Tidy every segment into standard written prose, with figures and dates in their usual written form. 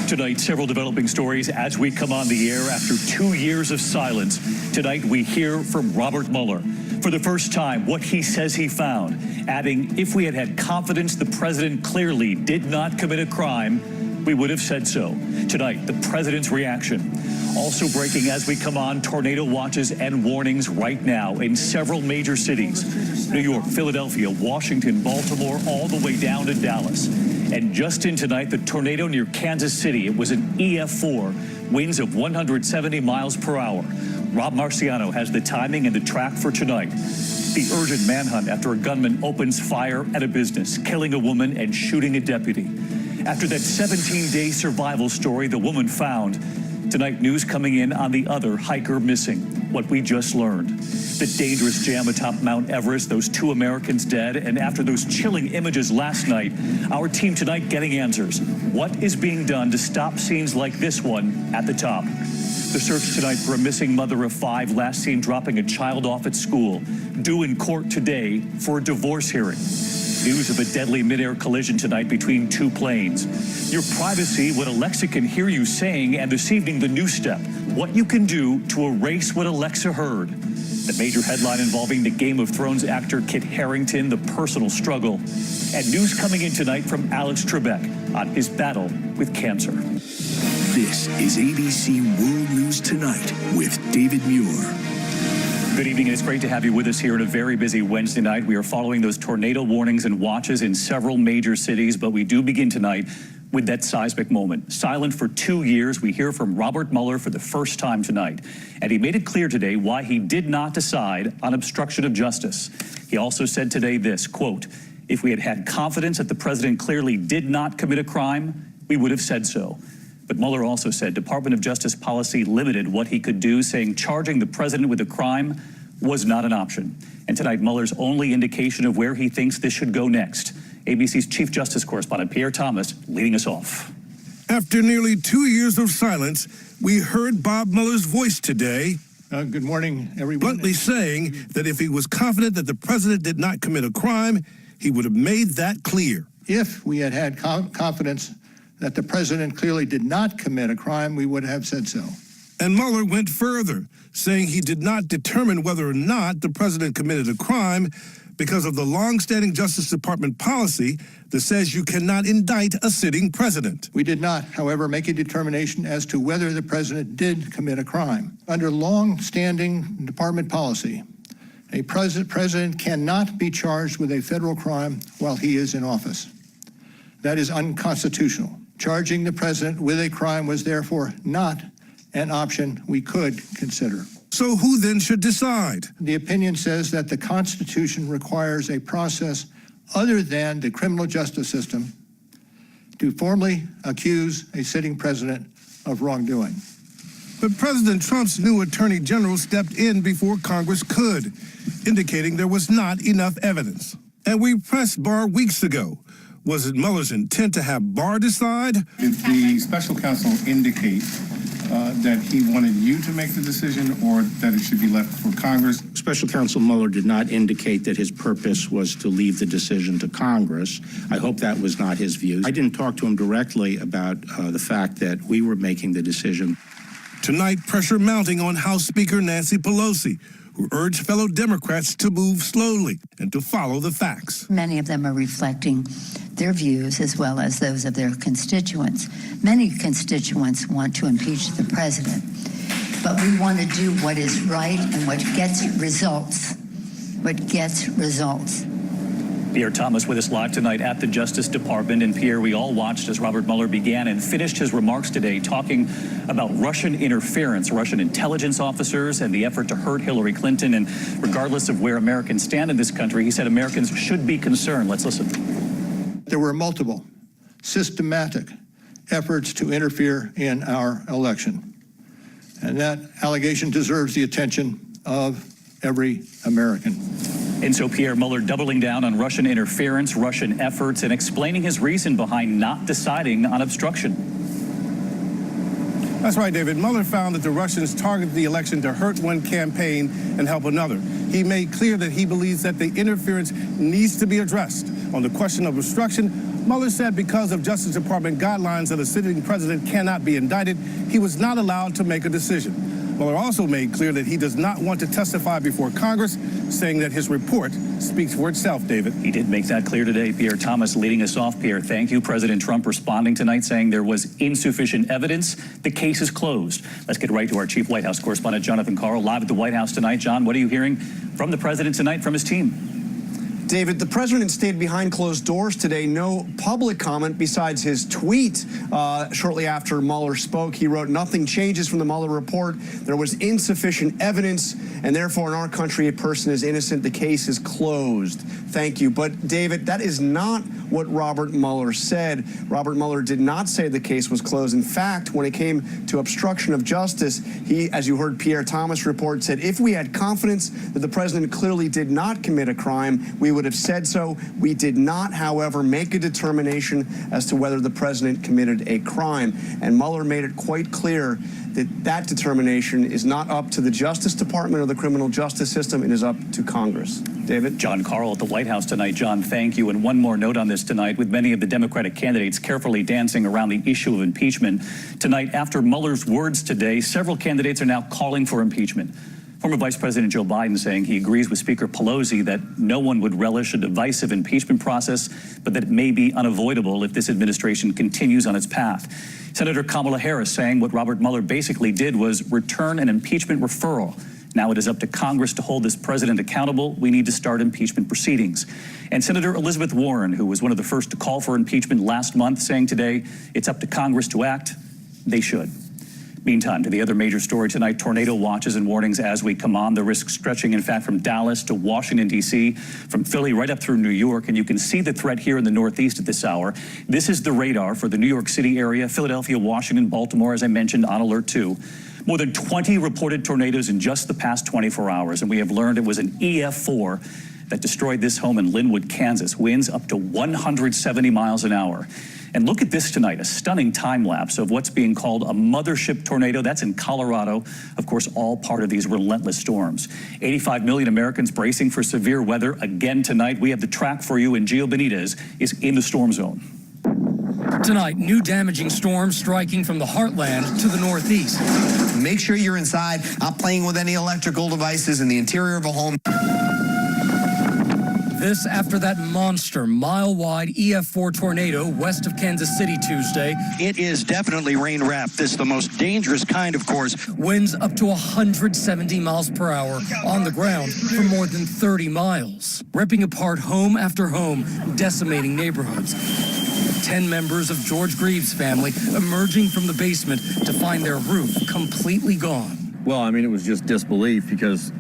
Tonight, several developing stories as we come on the air after 2 years of silence. Tonight, we hear from Robert Mueller. For the first time, what he says he found, adding, if we had had confidence the president clearly did not commit a crime, we would have said so. Tonight, the president's reaction. Also breaking as we come on, tornado watches and warnings right now in several major cities. New York, Philadelphia, Washington, Baltimore, all the way down to Dallas. And just in tonight, the tornado near Kansas City. It was an EF4, winds of 170 miles per hour. Rob Marciano has the timing and the track for tonight. The urgent manhunt after a gunman opens fire at a business, killing a woman and shooting a deputy. After that 17-day survival story, the woman found. Tonight, news coming in on the other hiker missing, what we just learned. The dangerous jam atop Mount Everest, those 2 Americans dead, and after those chilling images last night, our team tonight getting answers. What is being done to stop scenes like this one at the top? The search tonight for a missing mother of 5, last seen dropping a child off at school, due in court today for a divorce hearing. News of a deadly mid-air collision tonight between 2 planes. Your privacy, what Alexa can hear you saying, and this evening, the new step, what you can do to erase what Alexa heard. The major headline involving the Game of Thrones actor Kit Harington, the personal struggle. And news coming in tonight from Alex Trebek on his battle with cancer. This is ABC World News Tonight with David Muir. Good evening, and it's great to have you with us here on a very busy Wednesday night. We are following those tornado warnings and watches in several major cities, but we do begin tonight with that seismic moment. Silent for 2 years, we hear from Robert Mueller for the first time tonight. And he made it clear today why he did not decide on obstruction of justice. He also said today this, quote, if we had had confidence that the president clearly did not commit a crime, we would have said so. But Mueller also said Department of Justice policy limited what he could do, saying charging the president with a crime was not an option. And tonight, Mueller's only indication of where he thinks this should go next. ABC's Chief Justice correspondent Pierre Thomas leading us off. After nearly 2 years of silence, we heard Bob Mueller's voice today. Good morning, everyone. Bluntly saying that if he was confident that the president did not commit a crime, he would have made that clear. If we had had confidence that the president clearly did not commit a crime, we would have said so. And Mueller went further, saying he did not determine whether or not the president committed a crime because of the long-standing Justice Department policy that says you cannot indict a sitting president. We did not, however, make a determination as to whether the president did commit a crime. Under long-standing department policy, a president cannot be charged with a federal crime while he is in office. That is unconstitutional. Charging the president with a crime was therefore not an option we could consider. So who then should decide? The opinion says that the Constitution requires a process other than the criminal justice system to formally accuse a sitting president of wrongdoing. But President Trump's new attorney general stepped in before Congress could, indicating there was not enough evidence. And we pressed Barr weeks ago. Was it Mueller's intent to have Barr decide? Did the special counsel indicate that he wanted you to make the decision or that it should be left for Congress? Special counsel Mueller did not indicate that his purpose was to leave the decision to Congress. I hope that was not his view. I didn't talk to him directly about the fact that we were making the decision. Tonight, pressure mounting on House Speaker Nancy Pelosi, who urged fellow Democrats to move slowly and to follow the facts. Many of them are reflecting their views as well as those of their constituents. Many constituents want to impeach the president, but we want to do what is right and what gets results. Pierre Thomas with us live tonight at the Justice Department. And Pierre, we all watched as Robert Mueller began and finished his remarks today talking about Russian interference, Russian intelligence officers, and the effort to hurt Hillary Clinton. And regardless of where Americans stand in this country, he said Americans should be concerned. Let's listen. There were multiple systematic efforts to interfere in our election. And that allegation deserves the attention of every American. And so Pierre, Mueller doubling down on Russian interference, Russian efforts, and explaining his reason behind not deciding on obstruction. That's right, David. Mueller found that the Russians targeted the election to hurt one campaign and help another. He made clear that he believes that the interference needs to be addressed. On the question of obstruction, Mueller said because of Justice Department guidelines that a sitting president cannot be indicted, he was not allowed to make a decision. Mueller also made clear that he does not want to testify before Congress, saying that his report speaks for itself, David. He did make that clear today. Pierre Thomas leading us off. Pierre, thank you. President Trump responding tonight saying there was insufficient evidence. The case is closed. Let's get right to our chief White House correspondent, Jonathan Karl, live at the White House tonight. John, what are you hearing from the president tonight, from his team? David, the president stayed behind closed doors today. No public comment besides his tweet shortly after Mueller spoke. He wrote, "Nothing changes from the Mueller report. There was insufficient evidence, and therefore in our country a person is innocent. The case is closed." Thank you. But, David, that is not what Robert Mueller said. Robert Mueller did not say the case was closed. In fact, when it came to obstruction of justice, he, as you heard Pierre Thomas report, said if we had confidence that the president clearly did not commit a crime, we would have said so. We did not, however, make a determination as to whether the president committed a crime. And Mueller made it quite clear that that determination is not up to the Justice Department or the criminal justice system. It is up to Congress. David? John Karl at the White House tonight. John, thank you. And one more note on this tonight. With many of the Democratic candidates carefully dancing around the issue of impeachment, tonight, after Mueller's words today, several candidates are now calling for impeachment. Former Vice President Joe Biden saying he agrees with Speaker Pelosi that no one would relish a divisive impeachment process, but that it may be unavoidable if this administration continues on its path. Senator Kamala Harris saying what Robert Mueller basically did was return an impeachment referral. Now it is up to Congress to hold this president accountable. We need to start impeachment proceedings. And Senator Elizabeth Warren, who was one of the first to call for impeachment last month, saying today it's up to Congress to act. They should. Meantime, to the other major story tonight, tornado watches and warnings as we come on. The risk stretching, in fact, from Dallas to Washington, D.C., from Philly right up through New York. And you can see the threat here in the Northeast at this hour. This is the radar for the New York City area, Philadelphia, Washington, Baltimore, as I mentioned, on alert 2. More than 20 reported tornadoes in just the past 24 hours. And we have learned it was an EF4 that destroyed this home in Linwood, Kansas. Winds up to 170 miles an hour. And look at this tonight, a stunning time lapse of what's being called a mothership tornado. That's in Colorado, of course, all part of these relentless storms. 85 million Americans bracing for severe weather again tonight. We have the track for you, and Gio Benitez is in the storm zone. Tonight, new damaging storms striking from the heartland to the northeast. Make sure you're inside, not playing with any electrical devices in the interior of a home. This after that monster mile-wide EF4 tornado west of Kansas City Tuesday. It is definitely rain-wrapped. This is the most dangerous kind, of course. Winds up to 170 miles per hour on the ground for more than 30 miles, ripping apart home after home, decimating neighborhoods. 10 members of George Greaves' family emerging from the basement to find their roof completely gone. Well, I mean, it was just disbelief because,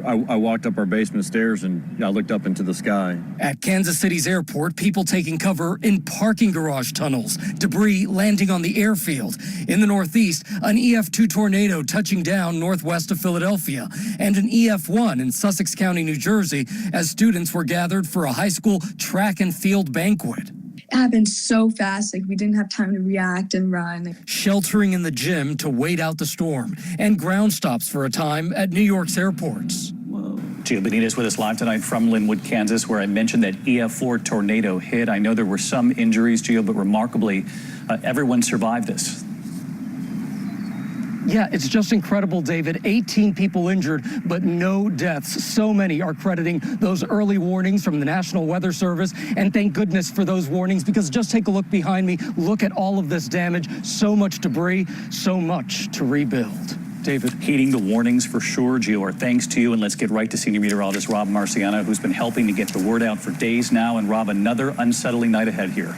I walked up our basement stairs and I looked up into the sky. At Kansas City's airport, people taking cover in parking garage tunnels, debris landing on the airfield. In the Northeast, an EF2 tornado touching down northwest of Philadelphia, and an EF1 in Sussex County, New Jersey, as students were gathered for a high school track and field banquet. It happened so fast, like we didn't have time to react and run. Sheltering in the gym to wait out the storm, and ground stops for a time at New York's airports. Gio Benitez with us live tonight from Linwood, Kansas, where I mentioned that EF4 tornado hit. I know there were some injuries, Gio, but remarkably, everyone survived this. Yeah, it's just incredible, David. 18 people injured, but no deaths. So many are crediting those early warnings from the National Weather Service. And thank goodness for those warnings, because just take a look behind me. Look at all of this damage. So much debris, so much to rebuild. David. Heeding the warnings for sure, Gio. Our thanks to you. And let's get right to senior meteorologist Rob Marciano, who's been helping to get the word out for days now. And Rob, another unsettling night ahead here.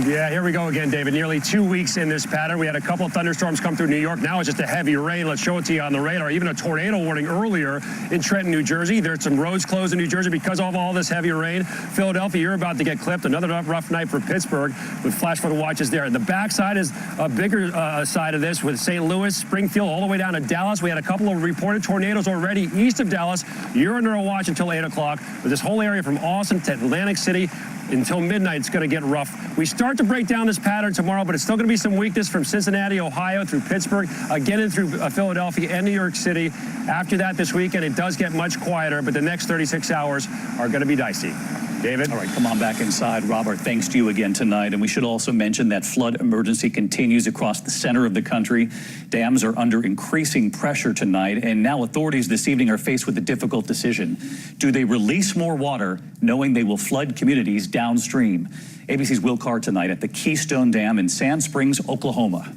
Yeah, here we go again, David. Nearly 2 weeks in this pattern. We had a couple of thunderstorms come through New York. Now it's just a heavy rain. Let's show it to you on the radar. Even a tornado warning earlier in Trenton, New Jersey. There's some roads closed in New Jersey because of all this heavy rain. Philadelphia, you're about to get clipped. Another rough night for Pittsburgh with flash flood watches there. The backside is a bigger side of this with St. Louis, Springfield, all the way down to Dallas. We had a couple of reported tornadoes already east of Dallas. You're under a watch until 8 o'clock. But this whole area from Austin to Atlantic City until midnight, it's going to get rough. We start to break down this pattern tomorrow, but it's still going to be some weakness from Cincinnati, Ohio, through Pittsburgh, again in through Philadelphia and New York City. After that, this weekend, it does get much quieter, but the next 36 hours are going to be dicey. David? All right, come on back inside. Robert, thanks to you again tonight. And we should also mention that flood emergency continues across the center of the country. Dams are under increasing pressure tonight, and now authorities this evening are faced with a difficult decision. Do they release more water, knowing they will flood communities downstream? ABC's Will Carr tonight at the Keystone Dam in Sand Springs, Oklahoma.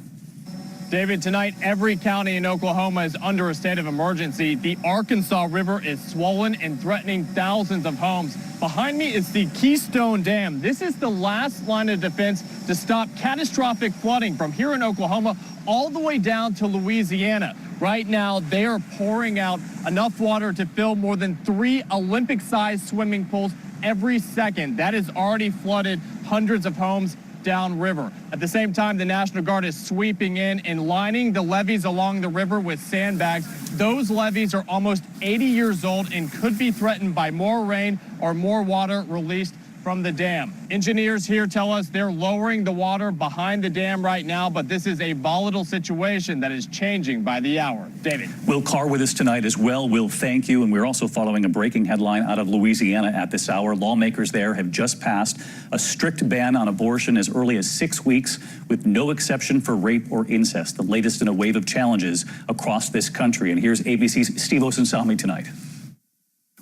David, tonight every county in Oklahoma is under a state of emergency. The Arkansas River is swollen and threatening thousands of homes. Behind me is the Keystone Dam. This is the last line of defense to stop catastrophic flooding from here in Oklahoma all the way down to Louisiana. Right now, they are pouring out enough water to fill more than 3 Olympic-sized swimming pools every second. That has already flooded hundreds of homes downriver. At the same time, the National Guard is sweeping in and lining the levees along the river with sandbags. Those levees are almost 80 years old and could be threatened by more rain or more water released from the dam. Engineers here tell us they're lowering the water behind the dam right now, but this is a volatile situation that is changing by the hour. David. Will Carr with us tonight as well. Will, thank you. And we're also following a breaking headline out of Louisiana at this hour. Lawmakers there have just passed a strict ban on abortion as early as 6 weeks with no exception for rape or incest, the latest in a wave of challenges across this country. And here's ABC's Steve Osunsami tonight.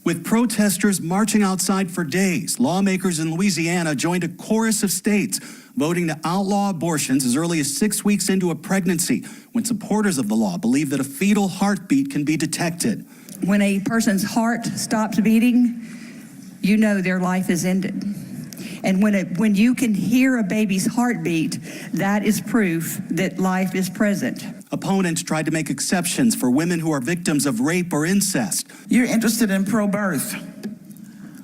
With protesters marching outside for days, lawmakers in Louisiana joined a chorus of states voting to outlaw abortions as early as 6 weeks into a pregnancy, when supporters of the law believe that a fetal heartbeat can be detected. When a person's heart stops beating, you know their life is ended. And when you can hear a baby's heartbeat, that is proof that life is present. Opponents tried to make exceptions for women who are victims of rape or incest. You're interested in pro-birth,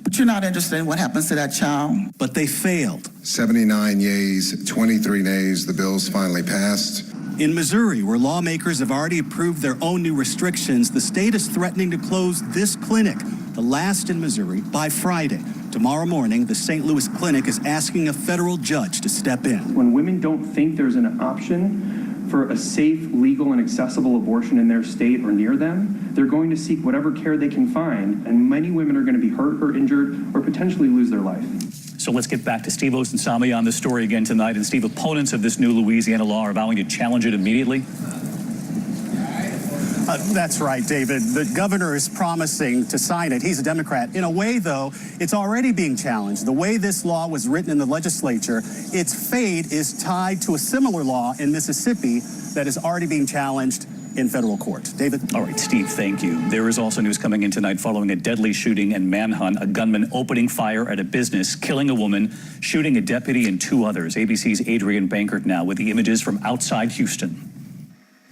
but you're not interested in what happens to that child. But they failed. 79 yeas, 23 nays, the bill's finally passed. In Missouri, where lawmakers have already approved their own new restrictions, the state is threatening to close this clinic, the last in Missouri, by Friday. Tomorrow morning, the St. Louis clinic is asking a federal judge to step in. When women don't think there's an option for a safe, legal, and accessible abortion in their state or near them, they're going to seek whatever care they can find, and many women are going to be hurt or injured or potentially lose their life. So let's get back to Steve Osunsami on the story again tonight. And Steve, opponents of this new Louisiana law are vowing to challenge it immediately. That's right, David. The governor is promising to sign it. He's a Democrat. In a way, though, it's already being challenged. The way this law was written in the legislature, its fate is tied to a similar law in Mississippi that is already being challenged in federal court. David? All right, Steve, thank you. There is also news coming in tonight following a deadly shooting and manhunt, a gunman opening fire at a business, killing a woman, shooting a deputy and 2 others. ABC's Adrian Bankert now with the images from outside Houston.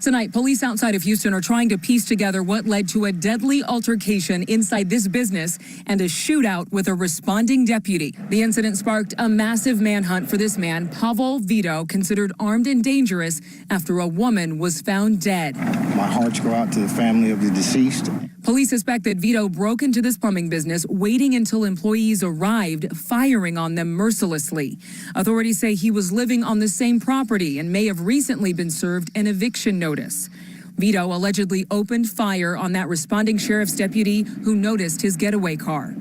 Tonight, police outside of Houston are trying to piece together what led to a deadly altercation inside this business and a shootout with a responding deputy. The incident sparked a massive manhunt for this man, Pavel Vito, considered armed and dangerous after a woman was found dead. My hearts go out to the family of the deceased. Police suspect that Vito broke into this plumbing business, waiting until employees arrived, firing on them mercilessly. Authorities say he was living on the same property and may have recently been served an eviction notice. Vito allegedly opened fire on that responding sheriff's deputy who noticed his getaway car.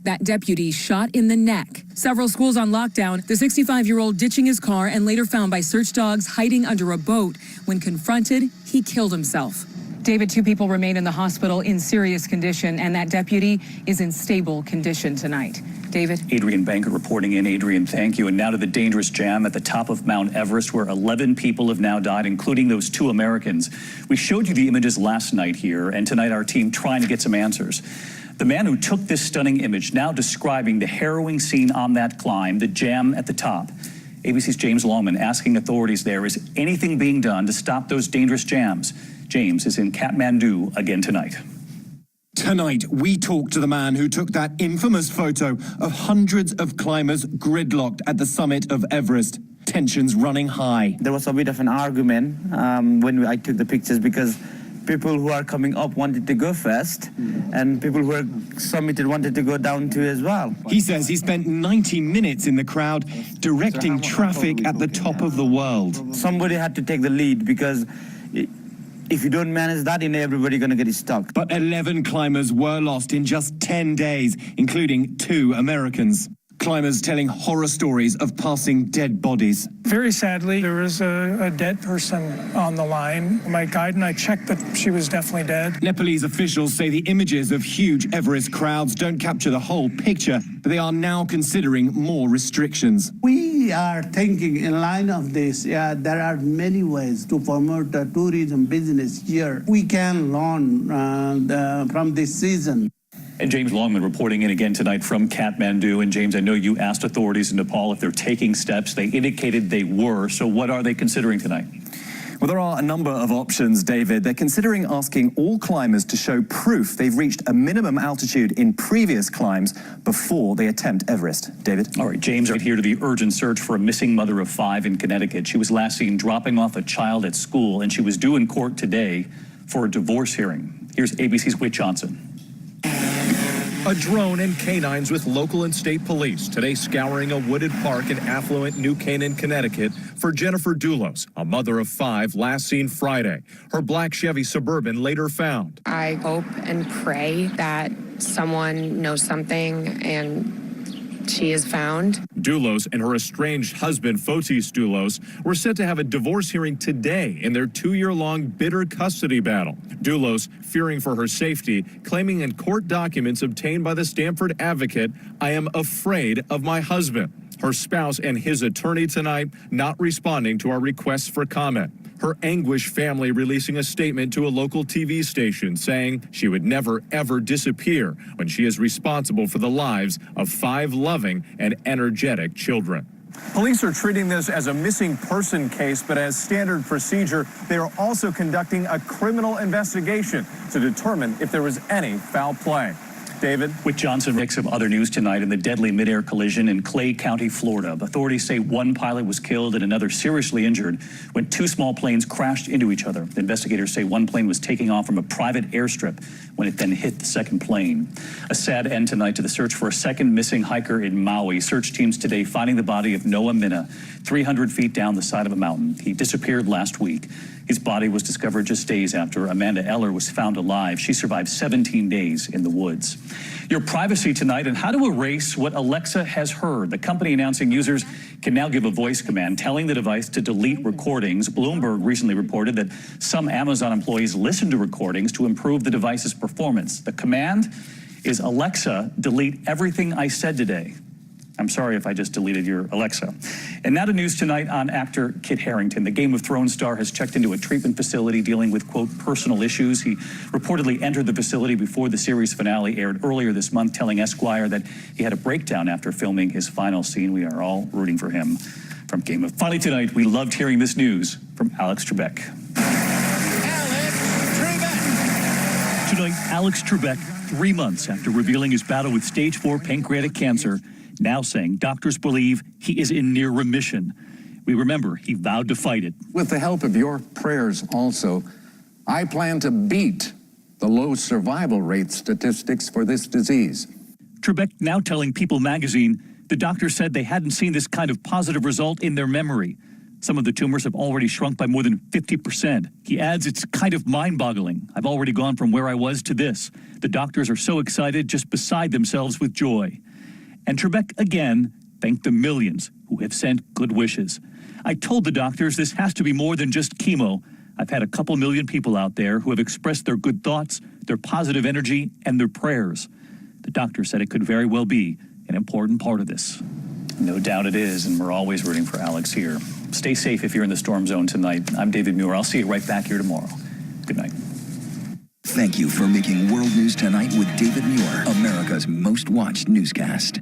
That deputy shot in the neck. Several schools on lockdown, the 65-year-old ditching his car and later found by search dogs hiding under a boat. When confronted, he killed himself. David, 2 people remain in the hospital in serious condition, and that deputy is in stable condition tonight. David? Adrian Bankert reporting in. Adrian, thank you. And now to the dangerous jam at the top of Mount Everest, where 11 people have now died, including those 2 Americans. We showed you the images last night here, and tonight our team trying to get some answers. The man who took this stunning image now describing the harrowing scene on that climb, the jam at the top. ABC's James Longman asking authorities there, is anything being done to stop those dangerous jams? James is in Kathmandu again tonight. Tonight, we talk to the man who took that infamous photo of hundreds of climbers gridlocked at the summit of Everest. Tensions running high. There was a bit of an argument when I took the pictures because people who are coming up wanted to go first and people who are summited wanted to go down too as well. He says he spent 90 minutes in the crowd directing traffic at the top of the world. Somebody had to take the lead because If you don't manage that, everybody's going to get stuck. But 11 climbers were lost in just 10 days, including 2 Americans. Climbers telling horror stories of passing dead bodies. Very sadly, there was a dead person on the line. My guide and I checked that she was definitely dead. Nepalese officials say the images of huge Everest crowds don't capture the whole picture, but they are now considering more restrictions. We are thinking in line of this. There are many ways to promote the tourism business here. We can learn from this season. And James Longman reporting in again tonight from Kathmandu. And James, I know you asked authorities in Nepal if they're taking steps. They indicated they were. So what are they considering tonight? Well, there are a number of options, David. They're considering asking all climbers to show proof they've reached a minimum altitude in previous climbs before they attempt Everest. David? All right, James, right here to the urgent search for a missing mother of 5 in Connecticut. She was last seen dropping off a child at school, and she was due in court today for a divorce hearing. Here's ABC's Whit Johnson. A drone and canines with local and state police today scouring a wooded park in affluent New Canaan, Connecticut for Jennifer Doulos, a mother of 5 last seen Friday. Her black Chevy Suburban later found. I hope and pray that someone knows something and she is found. Doulos and her estranged husband, Fotis Doulos, were set to have a divorce hearing today in their 2-year-long bitter custody battle. Doulos, fearing for her safety, claiming in court documents obtained by the Stamford Advocate, "I am afraid of my husband." Her spouse and his attorney tonight not responding to our requests for comment. Her anguished family releasing a statement to a local TV station saying she would never, ever disappear when she is responsible for the lives of 5 loving and energetic children. Police are treating this as a missing person case, but as standard procedure, they are also conducting a criminal investigation to determine if there was any foul play. David? With Johnson, mix of other news tonight in the deadly midair collision in Clay County, Florida. Authorities say 1 pilot was killed and another seriously injured when 2 small planes crashed into each other. Investigators say 1 plane was taking off from a private airstrip when it then hit the second plane. A sad end tonight to the search for a second missing hiker in Maui. Search teams today finding the body of Noah Minna 300 feet down the side of a mountain. He disappeared last week. His body was discovered just days after Amanda Eller was found alive. She survived 17 days in the woods. Your privacy tonight and how to erase what Alexa has heard. The company announcing users can now give a voice command telling the device to delete recordings. Bloomberg recently reported that some Amazon employees listened to recordings to improve the device's performance. The command is Alexa, delete everything I said today. I'm sorry if I just deleted your Alexa. And now to news tonight on actor Kit Harington. The Game of Thrones star has checked into a treatment facility dealing with, quote, personal issues. He reportedly entered the facility before the series finale aired earlier this month, telling Esquire that he had a breakdown after filming his final scene. We are all rooting for him from Game of. Finally tonight, we loved hearing this news from Alex Trebek. Tonight, Alex Trebek, 3 months after revealing his battle with stage 4 pancreatic cancer, now saying doctors believe he is in near remission. We remember he vowed to fight it. With the help of your prayers also, I plan to beat the low survival rate statistics for this disease. Trebek now telling People magazine the doctor said they hadn't seen this kind of positive result in their memory. Some of the tumors have already shrunk by more than 50%. He adds it's kind of mind-boggling. I've already gone from where I was to this. The doctors are so excited, just beside themselves with joy. And Trebek again thanked the millions who have sent good wishes. I told the doctors this has to be more than just chemo. I've had a couple million people out there who have expressed their good thoughts, their positive energy, and their prayers. The doctor said it could very well be an important part of this. No doubt it is, and we're always rooting for Alex here. Stay safe if you're in the storm zone tonight. I'm David Muir. I'll see you right back here tomorrow. Good night. Thank you for making World News Tonight with David Muir, America's most watched newscast.